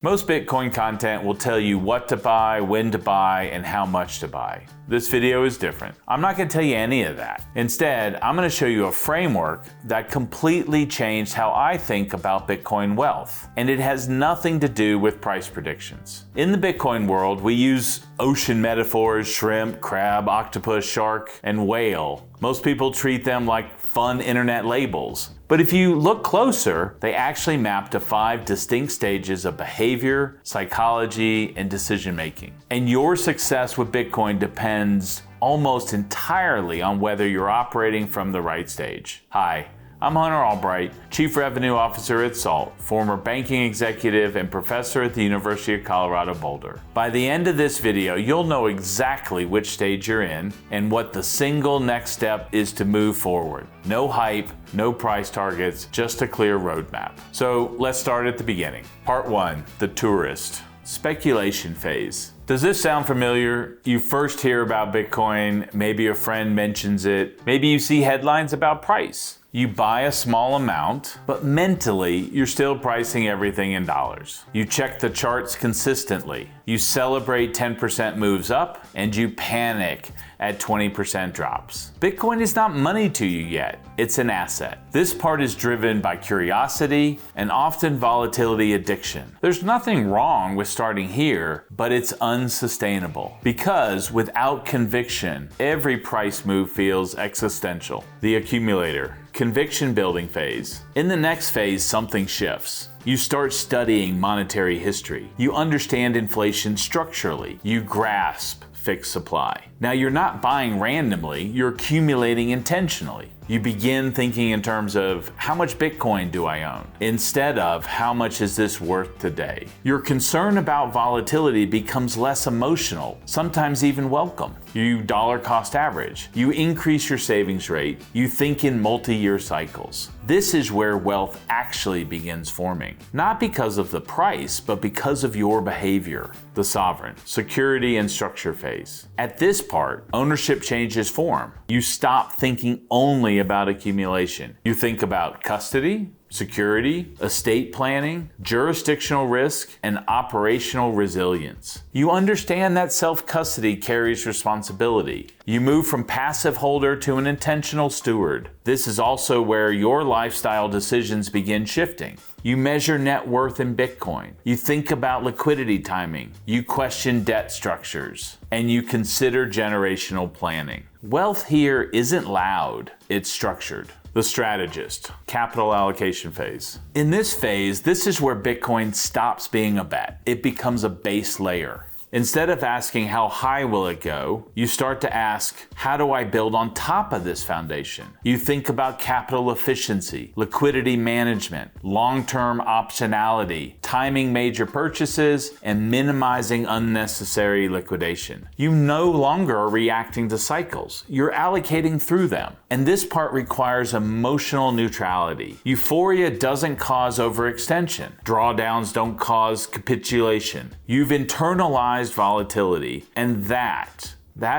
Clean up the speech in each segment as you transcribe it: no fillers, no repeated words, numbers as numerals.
Most Bitcoin content will tell you what to buy, when to buy, and how much to buy. This video is different. I'm not going to tell you any of that. Instead, I'm going to show you a framework that completely changed how I think about Bitcoin wealth. And it has nothing to do with price predictions. In the Bitcoin world, we use ocean metaphors: shrimp, crab, octopus, shark, and whale. Most people treat them like fun internet labels. But if you look closer, they actually map to 5 distinct stages of behavior, psychology, and decision making. And your success with Bitcoin depends almost entirely on whether you're operating from the right stage. Hi, I'm Hunter Albright, Chief Revenue Officer at SALT, former banking executive and professor at the University of Colorado Boulder. By the end of this video, you'll know exactly which stage you're in and what the single next step is to move forward. No hype, no price targets, just a clear roadmap. So let's start at the beginning. Part 1, the tourist. Speculation phase. Does this sound familiar? You first hear about Bitcoin, maybe a friend mentions it, maybe you see headlines about price. You buy a small amount, but mentally, you're still pricing everything in dollars. You check the charts consistently. You celebrate 10% moves up, and you panic at 20% drops. Bitcoin is not money to you yet. It's an asset. This part is driven by curiosity and often volatility addiction. There's nothing wrong with starting here, but it's unsustainable. Because without conviction, every price move feels existential. The accumulator. Conviction building phase. In the next phase, something shifts. You start studying monetary history. You understand inflation structurally. You grasp fixed supply. Now, you're not buying randomly, you're accumulating intentionally. You begin thinking in terms of how much Bitcoin do I own, instead of how much is this worth today. Your concern about volatility becomes less emotional, sometimes even welcome. You dollar cost average. You increase your savings rate. You think in multi-year cycles. This is where wealth actually begins forming. Not because of the price, but because of your behavior. The sovereign, security, and structure phase. At this part, ownership changes form. You stop thinking only about accumulation. You think about custody, security, estate planning, jurisdictional risk, and operational resilience. You understand that self-custody carries responsibility. You move from passive holder to an intentional steward. This is also where your lifestyle decisions begin shifting. You measure net worth in Bitcoin. You think about liquidity timing. You question debt structures. And you consider generational planning. Wealth here isn't loud, it's structured. The strategist, capital allocation phase. In this phase, this is where Bitcoin stops being a bet. It becomes a base layer. Instead of asking how high will it go, you start to ask, how do I build on top of this foundation? You think about capital efficiency, liquidity management, long-term optionality, timing major purchases, and minimizing unnecessary liquidation. You no longer are reacting to cycles. You're allocating through them. And this part requires emotional neutrality. Euphoria doesn't cause overextension. Drawdowns don't cause capitulation. You've internalized volatility, and that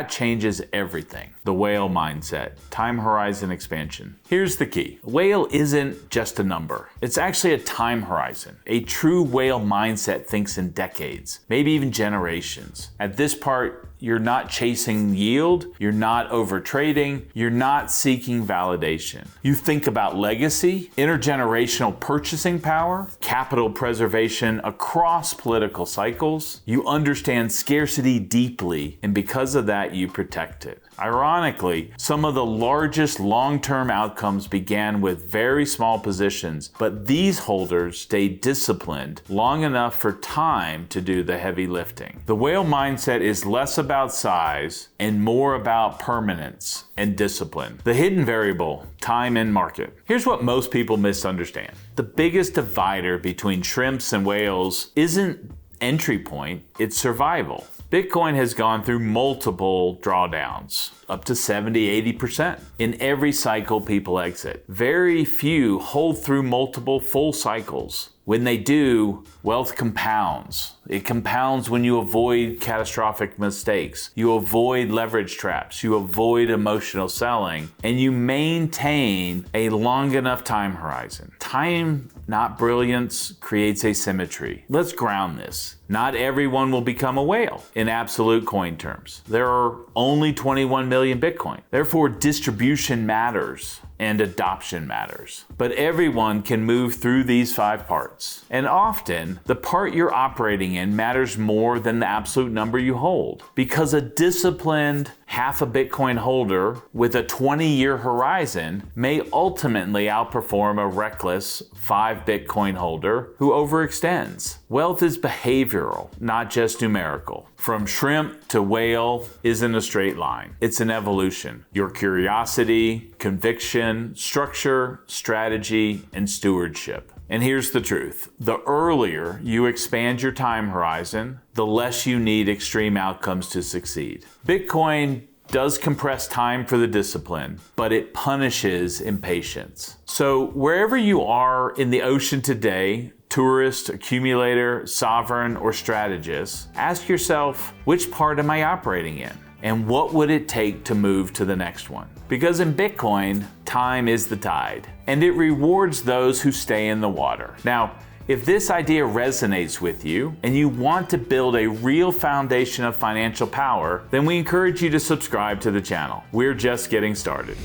changes everything. The whale mindset, time horizon expansion. Here's the key. Whale isn't just a number. It's actually a time horizon. A true whale mindset thinks in decades, maybe even generations. At this part, you're not chasing yield, you're not over trading, you're not seeking validation. You think about legacy, intergenerational purchasing power, capital preservation across political cycles. You understand scarcity deeply, and because of that, you protect it. Ironically, some of the largest long-term outcomes began with very small positions, but these holders stayed disciplined long enough for time to do the heavy lifting. The whale mindset is less about size and more about permanence and discipline. The hidden variable, time and market. Here's what most people misunderstand. The biggest divider between shrimps and whales isn't entry point, it's survival. Bitcoin has gone through multiple drawdowns, up to 70–80%. In every cycle, people exit. Very few hold through multiple full cycles. When they do, wealth compounds. It compounds when you avoid catastrophic mistakes, you avoid leverage traps, you avoid emotional selling, and you maintain a long enough time horizon. Time not brilliance, creates asymmetry. Let's ground this. Not everyone will become a whale in absolute coin terms. There are only 21 million Bitcoin. Therefore, distribution matters and adoption matters. But everyone can move through these 5 parts. And often, the part you're operating in matters more than the absolute number you hold. Because a disciplined half a Bitcoin holder with a 20-year horizon may ultimately outperform a reckless 5 Bitcoin holder who overextends. Wealth is behavioral, not just numerical. From shrimp to whale isn't a straight line. It's an evolution. Your curiosity, conviction, structure, strategy, and stewardship. And here's the truth. The earlier you expand your time horizon, the less you need extreme outcomes to succeed. Bitcoin does compress time for the discipline, but it punishes impatience. So wherever you are in the ocean today, tourist, accumulator, sovereign, or strategist, ask yourself, which part am I operating in? And what would it take to move to the next one? Because in Bitcoin, time is the tide, and it rewards those who stay in the water. Now, if this idea resonates with you and you want to build a real foundation of financial power, then we encourage you to subscribe to the channel. We're just getting started.